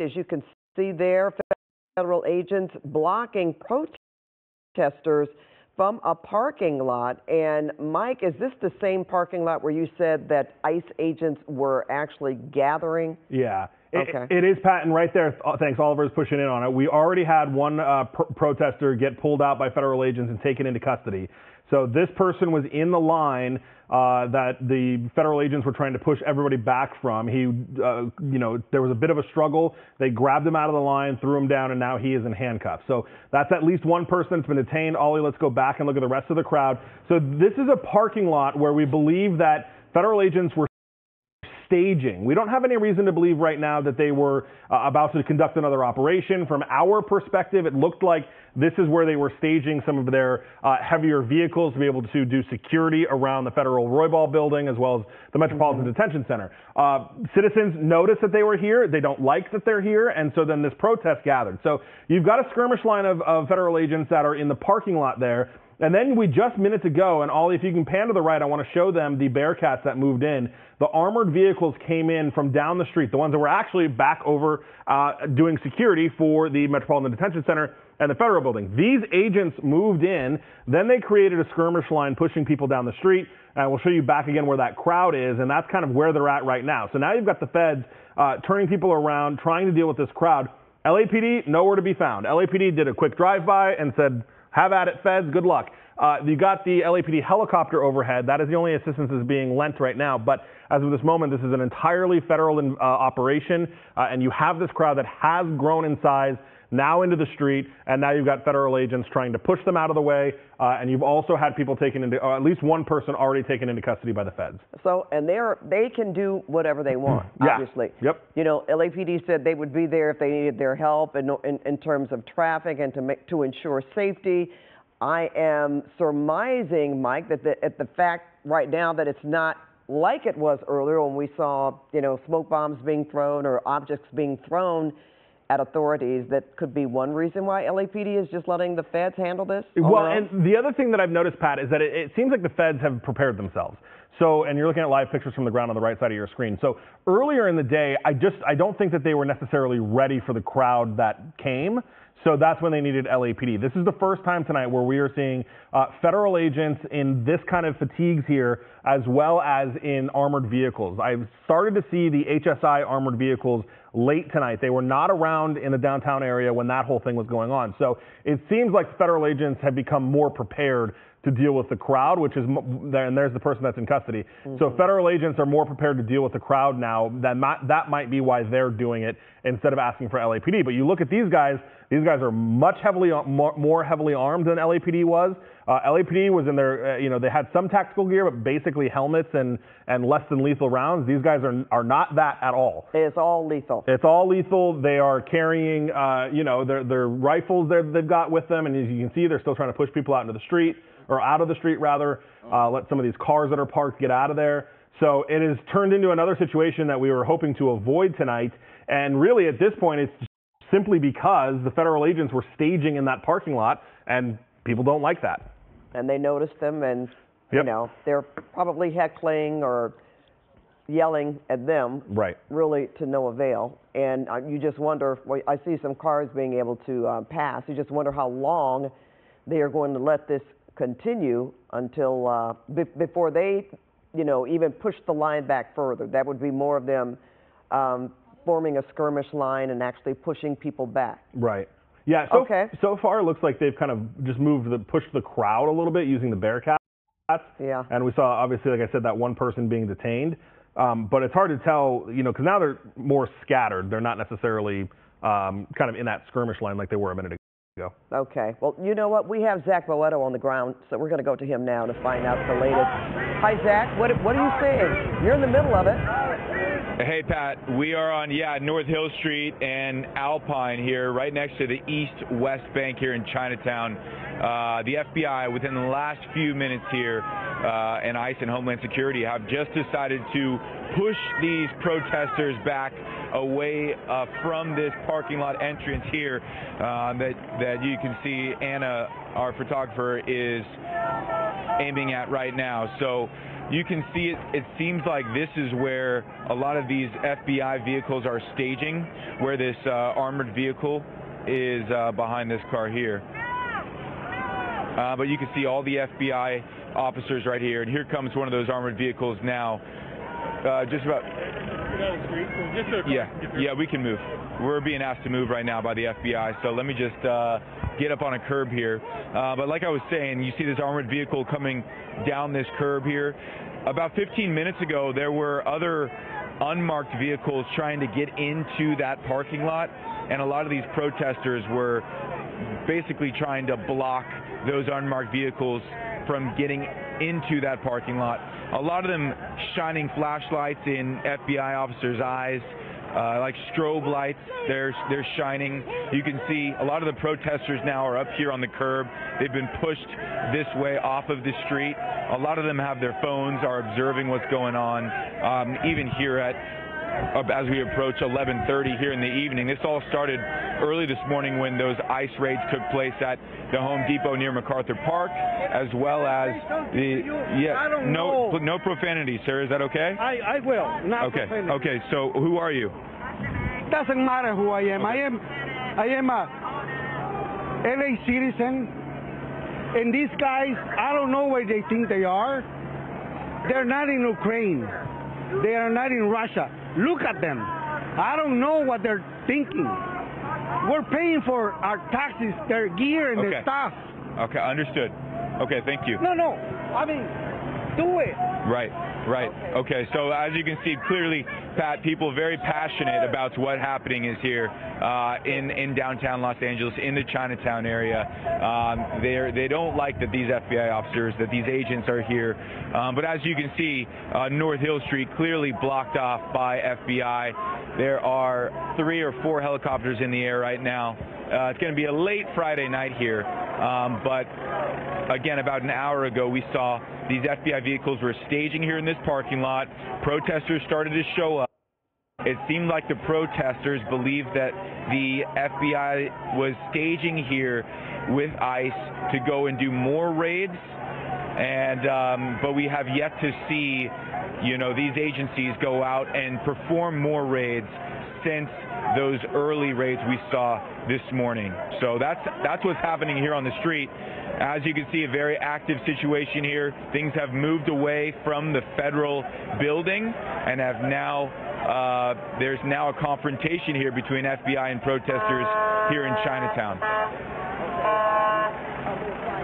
as you can see there, federal agents blocking protesters from a parking lot. And Mike, is this the same parking lot where you said that ICE agents were actually gathering? Yeah. Okay. It is, Pat, and right there, thanks, Oliver's pushing in on it. We already had one protester get pulled out by federal agents and taken into custody. So this person was in the line that the federal agents were trying to push everybody back from. He, there was a bit of a struggle. They grabbed him out of the line, threw him down, and now he is in handcuffs. So that's at least one person that's been detained. Ollie, let's go back and look at the rest of the crowd. So this is a parking lot where we believe that federal agents were staging. We don't have any reason to believe right now that they were about to conduct another operation. From our perspective, it looked like this is where they were staging some of their heavier vehicles to be able to do security around the Federal Roybal building as well as the Metropolitan Detention Center. Citizens noticed that they were here. They don't like that they're here, and so then this protest gathered. So you've got a skirmish line of federal agents that are in the parking lot there. And then we just minutes ago, and Ollie, if you can pan to the right, I want to show them the Bearcats that moved in. The armored vehicles came in from down the street, the ones that were actually back over doing security for the Metropolitan Detention Center and the federal building. These agents moved in, then they created a skirmish line pushing people down the street, and we'll show you back again where that crowd is, and that's kind of where they're at right now. So now you've got the feds turning people around, trying to deal with this crowd. LAPD, nowhere to be found. LAPD did a quick drive-by and said, have at it, feds, good luck. You got the LAPD helicopter overhead. That is the only assistance that's being lent right now. But as of this moment, this is an entirely federal operation, and you have this crowd that has grown in size now into the street, and now you've got federal agents trying to push them out of the way, and you've also had people taken into, or at least one person already taken into custody by the feds. So, and they can do whatever they want, obviously. Yep. You know, LAPD said they would be there if they needed their help in terms of traffic and to ensure safety. I am surmising, Mike, that the fact right now that it's not like it was earlier when we saw, smoke bombs being thrown or objects being thrown at authorities, that could be one reason why LAPD is just letting the feds handle this? Well, and the other thing that I've noticed, Pat, is that it seems like the feds have prepared themselves. So, and you're looking at live pictures from the ground on the right side of your screen. So earlier in the day, I don't think that they were necessarily ready for the crowd that came. So that's when they needed LAPD. This is the first time tonight where we are seeing federal agents in this kind of fatigues here, as well as in armored vehicles. I've started to see the HSI armored vehicles late tonight. They were not around in the downtown area when that whole thing was going on. So it seems like federal agents have become more prepared to deal with the crowd, which is, and there's the person that's in custody. So federal agents are more prepared to deal with the crowd now. That might be why they're doing it instead of asking for LAPD. But you look at these guys are much more heavily armed than LAPD was. LAPD was in their, they had some tactical gear, but basically helmets and less than lethal rounds. These guys are not that at all. It's all lethal. It's all lethal. They are carrying, their rifles they've got with them, and as you can see, they're still trying to push people out into the street, or out of the street rather, let some of these cars that are parked get out of there. So it has turned into another situation that we were hoping to avoid tonight, and really at this point, it's simply because the federal agents were staging in that parking lot, and people don't like that. And they noticed them, and, they're probably heckling or yelling at them, right? Really to no avail. And you just wonder, I see some cars being able to pass. You just wonder how long they are going to let this continue until, before they, even push the line back further. That would be more of them forming a skirmish line and actually pushing people back. Right. Yeah. So far, it looks like they've kind of just pushed the crowd a little bit using the Bearcats. Yeah. And we saw, obviously, like I said, that one person being detained. But it's hard to tell, because now they're more scattered. They're not necessarily kind of in that skirmish line like they were a minute ago. Okay. Well, you know what? We have Zach Boletto on the ground, so we're going to go to him now to find out the latest. Hi, Zach. What are you saying? You're in the middle of it. Hey, Pat, we are on, North Hill Street and Alpine here, right next to the east-west bank here in Chinatown. The FBI, within the last few minutes here, and ICE and Homeland Security have just decided to push these protesters back away from this parking lot entrance here that you can see Anna, our photographer, is aiming at right now. So you can see it. It seems like this is where a lot of these FBI vehicles are staging, where this armored vehicle is behind this car here. But you can see all the FBI officers right here, and here comes one of those armored vehicles now. Just about. Yeah, we can move. We're being asked to move right now by the FBI, so let me just get up on a curb here. But like I was saying, you see this armored vehicle coming down this curb here. About 15 minutes ago, there were other unmarked vehicles trying to get into that parking lot, and a lot of these protesters were basically trying to block those unmarked vehicles from getting into that parking lot. A lot of them shining flashlights in FBI officers' eyes, like strobe lights. They're shining. You can see a lot of the protesters now are up here on the curb. They've been pushed this way off of the street. A lot of them have their phones, are observing what's going on. Even here as we approach 11:30 here in the evening. This all started early this morning when those ICE raids took place at the Home Depot near MacArthur Park, as well as no profanity, sir. Is that okay? I will. Not okay. profanity. Okay. So who are you? Doesn't matter who I am. Okay. I am a LA citizen, and these guys, I don't know where they think they are. They're not in Ukraine. They are not in Russia. Look at them. I don't know what they're thinking. We're paying for our taxes, their gear, and their stuff. Okay, understood. Okay, thank you. No. I mean, do it. Right. Okay, so as you can see clearly, Pat, people very passionate about what happening is here in downtown Los Angeles, in the Chinatown area. They don't like that these FBI officers, that these agents are here. But as you can see, North Hill Street clearly blocked off by FBI. There are 3 or 4 helicopters in the air right now. It's going to be a late Friday night here, but again, about an hour ago, we saw these FBI vehicles were staging here in this parking lot. Protesters started to show up. It seemed like the protesters believed that the FBI was staging here with ICE to go and do more raids, and but we have yet to see, these agencies go out and perform more raids since those early raids we saw this morning. So that's what's happening here on the street. As you can see, a very active situation here. Things have moved away from the federal building and have now, there's now a confrontation here between FBI and protesters here in Chinatown.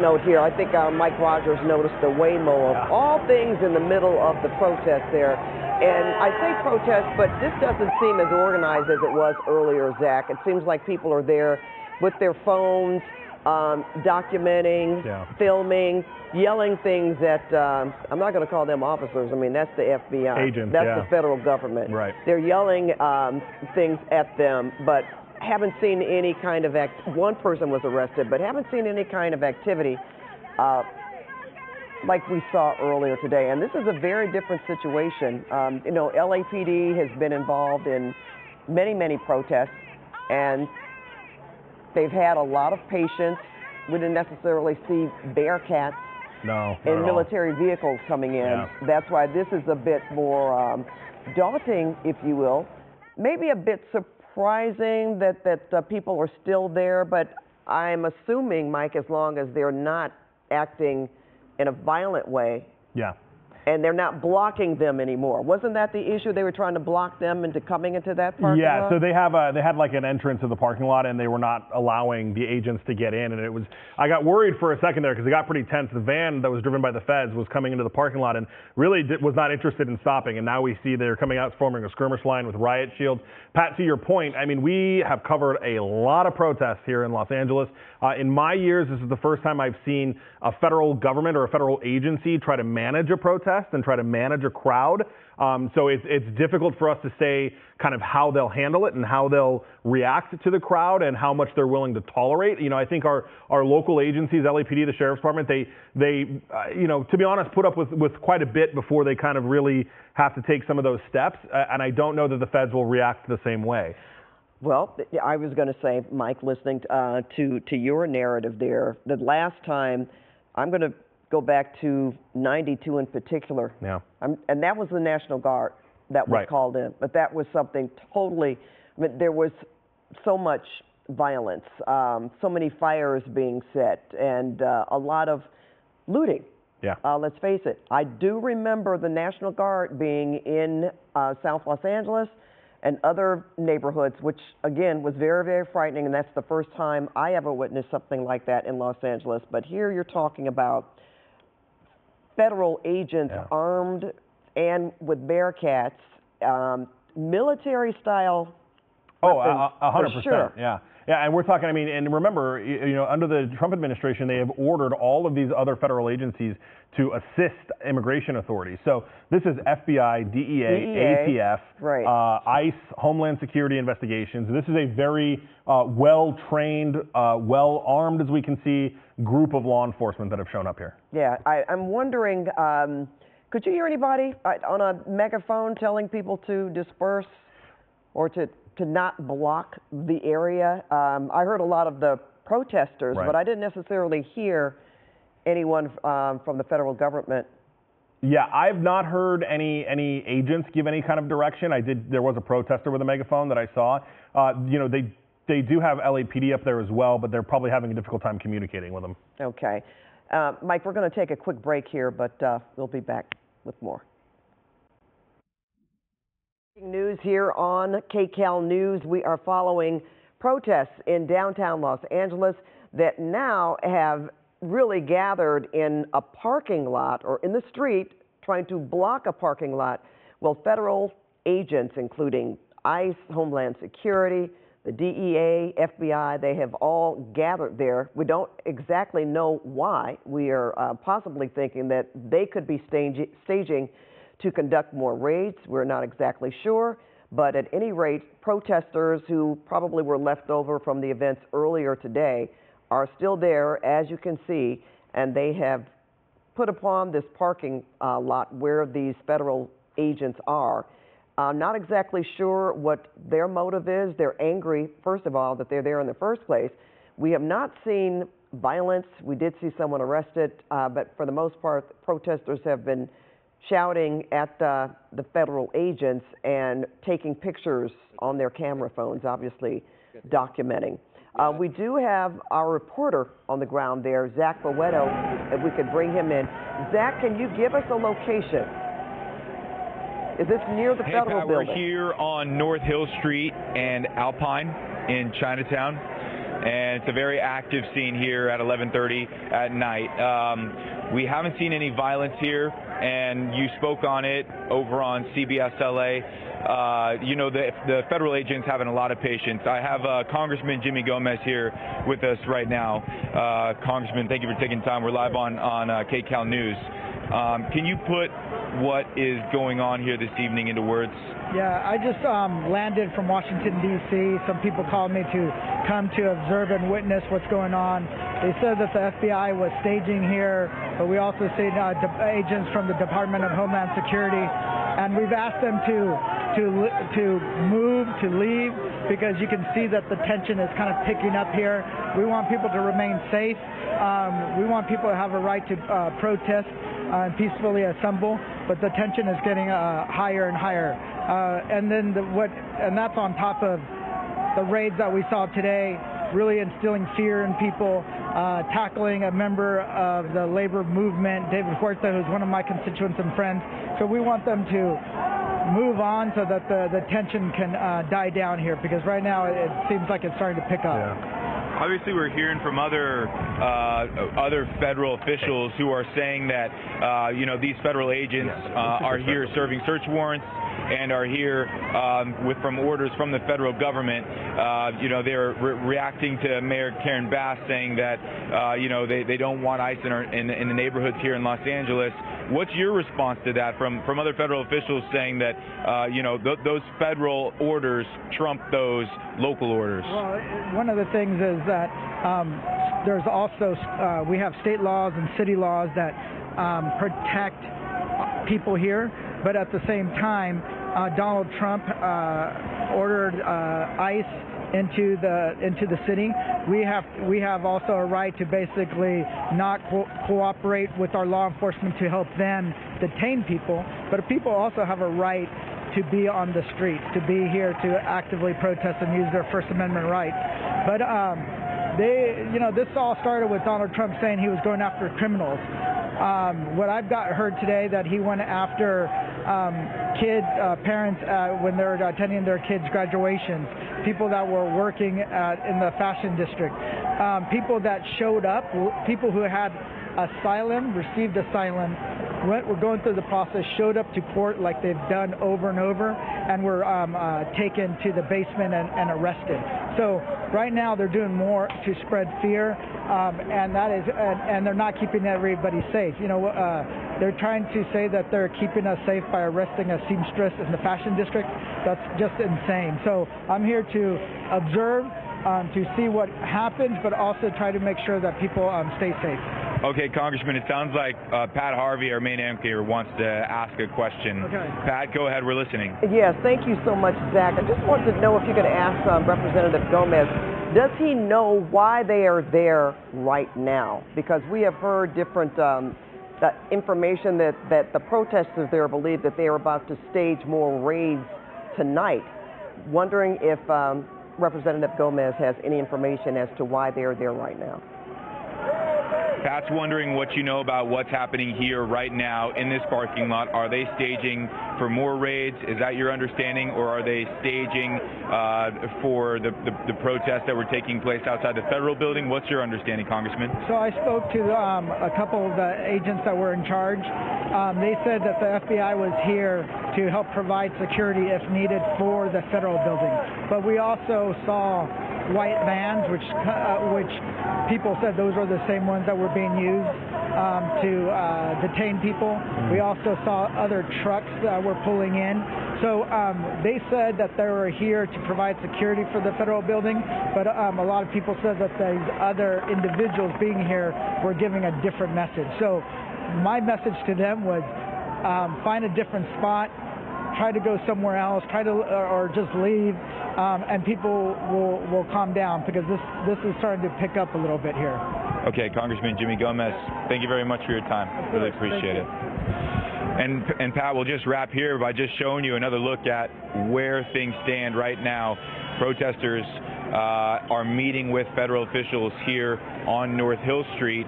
Note here, I think Mike Rogers noticed the Waymo of all things in the middle of the protest there. And I say protest, but this doesn't seem as organized as it was earlier, Zach. It seems like people are there with their phones, documenting, filming, yelling things at, I'm not going to call them officers. I mean, that's the FBI. Agents, that's the federal government. Right. They're yelling things at them, but haven't seen any kind of one person was arrested, but haven't seen any kind of activity like we saw earlier today. And this is a very different situation. LAPD has been involved in many protests, and they've had a lot of patience. We didn't necessarily see Bearcats in military vehicles coming in. Yeah. That's why this is a bit more daunting, if you will. Maybe a bit surprising that people are still there, but I'm assuming, Mike, as long as they're not acting in a violent way. Yeah. And they're not blocking them anymore. Wasn't that the issue? They were trying to block them into coming into that parking lot? Yeah, so they had like an entrance to the parking lot, and they were not allowing the agents to get in. And I got worried for a second there because it got pretty tense. The van that was driven by the feds was coming into the parking lot and really was not interested in stopping. And now we see they're coming out forming a skirmish line with riot shields. Pat, to your point, I mean, we have covered a lot of protests here in Los Angeles. In my years, this is the first time I've seen a federal government or a federal agency try to manage a protest and try to manage a crowd. So it's difficult for us to say kind of how they'll handle it and how they'll react to the crowd and how much they're willing to tolerate. I think our local agencies, LAPD, the Sheriff's Department, they to be honest, put up with quite a bit before they kind of really have to take some of those steps. And I don't know that the feds will react the same way. Well, I was going to say, Mike, listening to your narrative there, the last time, I'm going to go back to 92 in particular. Yeah. And that was the National Guard that was Right. called in. But that was something totally, I mean, there was so much violence, so many fires being set, and a lot of looting. Yeah. Let's face it. I do remember the National Guard being in South Los Angeles and other neighborhoods, which again was very, very frightening, and that's the first time I ever witnessed something like that in Los Angeles. But here you're talking about federal agents armed and with Bearcats, military-style weapons. 100%. For sure. Yeah. Yeah, and we're talking, I mean, and remember, you know, under the Trump administration, they have ordered all of these other federal agencies to assist immigration authorities. So this is FBI, DEA, ATF, right. ICE, Homeland Security investigations. This is a very well-trained, well-armed, as we can see, group of law enforcement that have shown up here. Yeah, I'm wondering, could you hear anybody on a megaphone telling people to disperse or to not block the area? I heard a lot of the protesters, Right. but I didn't necessarily hear anyone from the federal government. Yeah, I've not heard any agents give any kind of direction. There was a protester with a megaphone that I saw. You know, they do have LAPD up there as well, but they're probably having a difficult time communicating with them. Okay. Mike, we're going to take a quick break here, but we'll be back with more. News here on KCAL News. We are following protests in downtown Los Angeles that now have really gathered in a parking lot or in the street trying to block a parking lot. Well, federal agents, including ICE, Homeland Security, the DEA, FBI, they have all gathered there. We don't exactly know why. We are possibly thinking that they could be staging to conduct more raids. We're not exactly sure, but at any rate, protesters who probably were left over from the events earlier today are still there, as you can see, and they have put upon this parking lot where these federal agents are. Not exactly sure what their motive is. They're angry, first of all, that they're there in the first place. We have not seen violence. We did see someone arrested, but for the most part, protesters have been shouting at the federal agents and taking pictures on their camera phones, obviously documenting. We do have our reporter on the ground there, Zach Boweto, if we could bring him in. Zach, can you give us a location? Is this near the federal Pat, building? We're here on North Hill Street and Alpine in Chinatown. And it's a very active scene here at 11:30 at night. We haven't seen any violence here, and you spoke on it over on CBS LA. You know, the federal agents having a lot of patience. I have Congressman Jimmy Gomez here with us right now. Congressman, thank you for taking time. We're live on KCAL News. Can you put what is going on here this evening into words? Yeah, I just landed from Washington, D.C. Some people called me to come to observe and witness what's going on. They said that the FBI was staging here, but we also see agents from the Department of Homeland Security, and we've asked them to move, to leave, because you can see that the tension is kind of picking up here. We want people to remain safe. We want people to have a right to protest and peacefully assemble, but the tension is getting higher and higher. And that's on top of the raids that we saw today, really instilling fear in people, tackling a member of the labor movement, David Huerta, who's one of my constituents and friends. So we want them to move on so that the tension can die down here, because right now it seems like it's starting to pick up. Yeah. Obviously, we're hearing from other federal officials who are saying that you know, these federal agents are here serving search warrants and are here from orders from the federal government. You know, they're reacting to Mayor Karen Bass saying that you know, they don't want ICE in the neighborhoods here in Los Angeles. What's your response to that from other federal officials saying that you know, those federal orders trump those local orders? Well, one of the things is that there's also we have state laws and city laws that protect people here, but at the same time, Donald Trump ordered ICE into the city. We have also a right to basically not cooperate with our law enforcement to help them detain people, but people also have a right to be on the streets, to be here to actively protest and use their First Amendment rights. But this all started with Donald Trump saying he was going after criminals. What I've heard today that he went after parents when they're attending their kids' graduations, people that were working in the fashion district, people that showed up, people who had asylum, received asylum, were going through the process, showed up to court like they've done over and over, and were taken to the basement and arrested. So right now they're doing more to spread fear, and they're not keeping everybody safe. They're trying to say that they're keeping us safe by arresting a seamstress in the fashion district. That's just insane. So I'm here to observe, to see what happens, but also try to make sure that people stay safe. Okay, Congressman, it sounds like Pat Harvey, our main anchor, wants to ask a question. Okay. Pat, go ahead. We're listening. Yes, thank you so much, Zach. I just wanted to know if you could ask Representative Gomez, does he know why they are there right now? Because we have heard different information that the protesters there believe that they are about to stage more raids tonight. Wondering if Representative Gomez has any information as to why they are there right now. Pat's wondering what you know about what's happening here right now in this parking lot. Are they staging for more raids? Is that your understanding? Or are they staging for the protests that were taking place outside the federal building? What's your understanding, Congressman? So I spoke to a couple of the agents that were in charge. They said that the FBI was here to help provide security if needed for the federal building. But we also saw white vans, which people said those are the same ones that were being used to detain people. We also saw other trucks that were pulling in. So they said that they were here to provide security for the federal building, but a lot of people said that these other individuals being here were giving a different message. So my message to them was find a different spot, try to go somewhere else, or just leave, and people will calm down, because this is starting to pick up a little bit here. Okay, Congressman Jimmy Gomez, thank you very much for your time. Really appreciate it. And Pat, we'll just wrap here by just showing you another look at where things stand right now. Protesters are meeting with federal officials here on North Hill Street,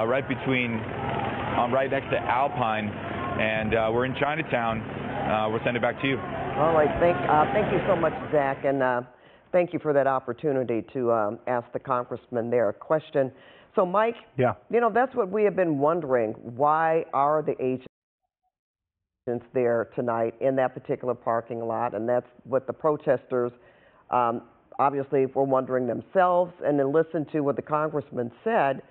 right next to Alpine, and we're in Chinatown. We'll send it back to you. All right, thank you so much, Zach, and thank you for that opportunity to ask the congressman there a question. So, Mike, yeah, that's what we have been wondering. Why are the agents there tonight in that particular parking lot? And that's what the protesters obviously were wondering themselves. And then listen to what the congressman said.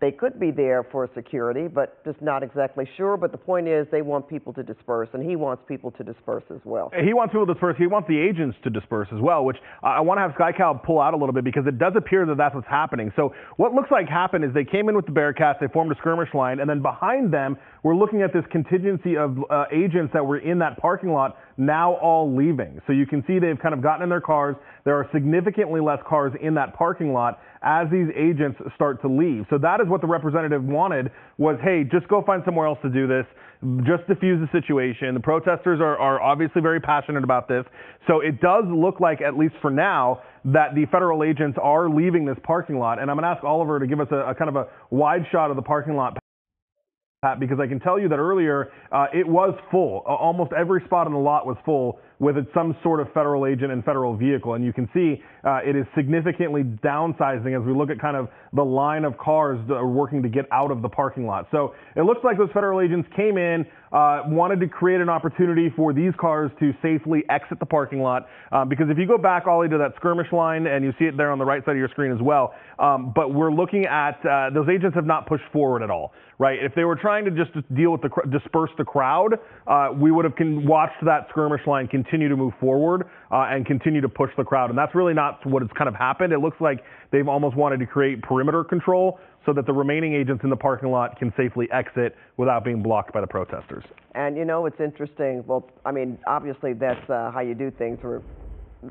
They could be there for security, but just not exactly sure. But the point is, they want people to disperse, and he wants people to disperse as well. He wants people to disperse. He wants the agents to disperse as well, which I want to have SkyCal pull out a little bit, because it does appear that that's what's happening. So what looks like happened is they came in with the Bearcats, they formed a skirmish line, and then behind them, we're looking at this contingency of agents that were in that parking lot now all leaving. So you can see they've kind of gotten in their cars. There are significantly less cars in that parking lot as these agents start to leave. So that is what the representative wanted, was, hey, just go find somewhere else to do this. Just diffuse the situation. The protesters are obviously very passionate about this. So it does look like, at least for now, that the federal agents are leaving this parking lot. And I'm going to ask Oliver to give us a kind of a wide shot of the parking lot, Pat, because I can tell you that earlier it was full. Almost every spot on the lot was full with some sort of federal agent and federal vehicle. And you can see it is significantly downsizing as we look at kind of the line of cars that are working to get out of the parking lot. So it looks like those federal agents came in, wanted to create an opportunity for these cars to safely exit the parking lot. Because if you go back, Ollie, to that skirmish line, and you see it there on the right side of your screen as well, but we're looking at those agents have not pushed forward at all, right? If they were trying to just deal with disperse the crowd, we would have watched that skirmish line continue to move forward and continue to push the crowd. And that's really not what has kind of happened. It looks like they've almost wanted to create perimeter control so that the remaining agents in the parking lot can safely exit without being blocked by the protesters. And it's interesting. Well, I mean, obviously that's how you do things.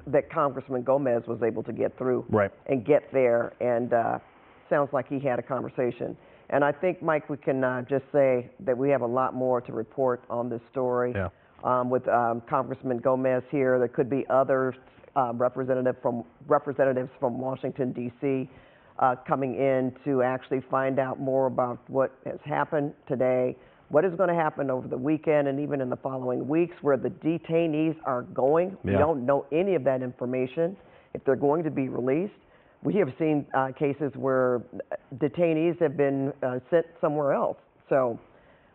that Congressman Gomez was able to get through Right. and get there, and sounds like he had a conversation. And I think, Mike, we can just say that we have a lot more to report on this story. Yeah. With Congressman Gomez here, there could be other representatives from Washington, D.C. Coming in to actually find out more about what has happened today, what is going to happen over the weekend, and even in the following weeks, where the detainees are going. Yeah. We don't know any of that information, if they're going to be released. We have seen cases where detainees have been sent somewhere else. So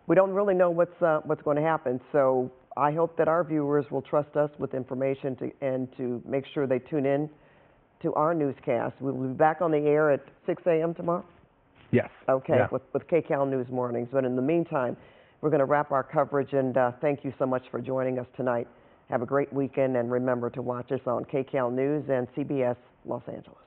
we don't really know what's going to happen. So I hope that our viewers will trust us with information and to make sure they tune in to our newscast. We'll be back on the air at 6 a.m. tomorrow? Yes. Okay, Yeah. with KCAL News Mornings. But in the meantime, we're going to wrap our coverage, and thank you so much for joining us tonight. Have a great weekend, and remember to watch us on KCAL News and CBS Los Angeles.